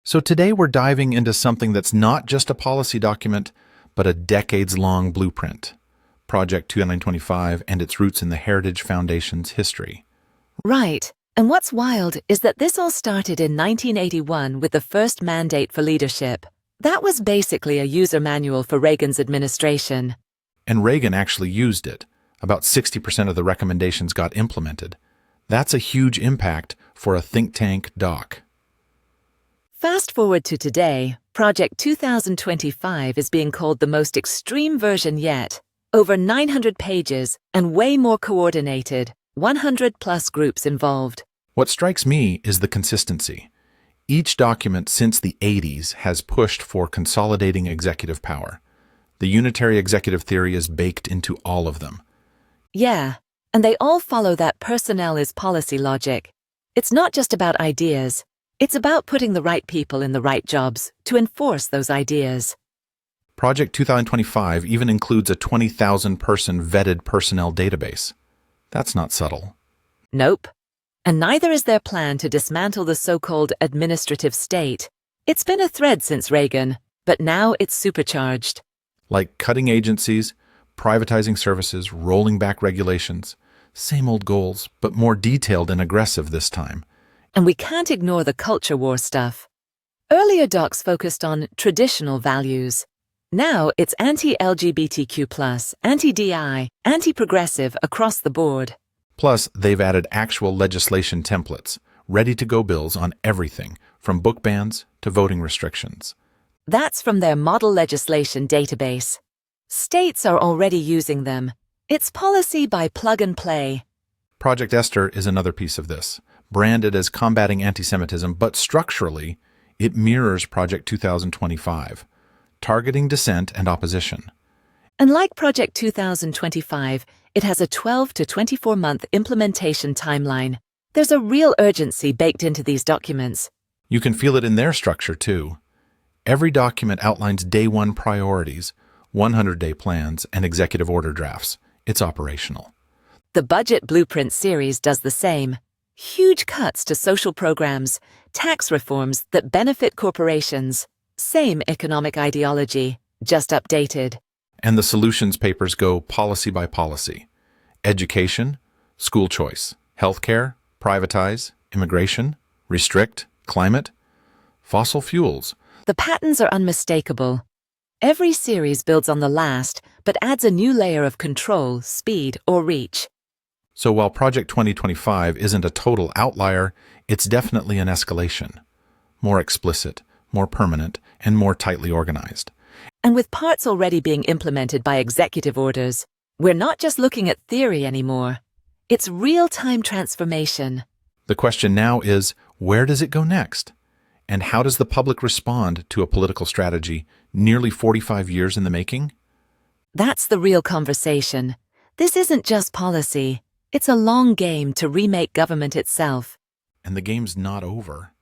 So today we're diving into something that's not just a policy document, but a decades-long blueprint, Project 2925 and its roots in the Heritage Foundation's history. Right. And what's wild is that this all started in 1981 with the first mandate for leadership. That was basically a user manual for Reagan's administration. And Reagan actually used it. About 60% of the recommendations got implemented. That's a huge impact for a think tank doc. Fast forward to today, Project 2025 is being called the most extreme version yet. Over 900 pages and way more coordinated, 100-plus groups involved. What strikes me is the consistency. Each document since the 80s has pushed for consolidating executive power. The unitary executive theory is baked into all of them. Yeah, and they all follow that personnel is policy logic. It's not just about ideas. It's about putting the right people in the right jobs to enforce those ideas. Project 2025 even includes a 20,000-person vetted personnel database. That's not subtle. Nope. And neither is their plan to dismantle the so-called administrative state. It's been a thread since Reagan, but now it's supercharged. Like cutting agencies, privatizing services, rolling back regulations. Same old goals, but more detailed and aggressive this time. And we can't ignore the culture war stuff. Earlier docs focused on traditional values. Now it's anti-LGBTQ+, anti-DI, anti-progressive across the board. Plus, they've added actual legislation templates, ready-to-go bills on everything, from book bans to voting restrictions. That's from their model legislation database. States are already using them. It's policy by plug and play. Project Esther is another piece of this, branded as combating anti-Semitism, but structurally, it mirrors Project 2025, targeting dissent and opposition. And like Project 2025, it has a 12 to 24-month implementation timeline. There's a real urgency baked into these documents. You can feel it in their structure, too. Every document outlines day one priorities, 100-day plans, and executive order drafts. It's operational. The Budget Blueprint series does the same. Huge cuts to social programs, tax reforms that benefit corporations. Same economic ideology, just updated. And the solutions papers go policy by policy. Education, school choice, healthcare, privatize, immigration, restrict, climate, fossil fuels. The patterns are unmistakable. Every series builds on the last, but adds a new layer of control, speed, or reach. So while Project 2025 isn't a total outlier, it's definitely an escalation. More explicit, more permanent, and more tightly organized. And with parts already being implemented by executive orders, we're not just looking at theory anymore. It's real-time transformation. The question now is, where does it go next? And how does the public respond to a political strategy nearly 45 years in the making? That's the real conversation. This isn't just policy. It's a long game to remake government itself. And the game's not over.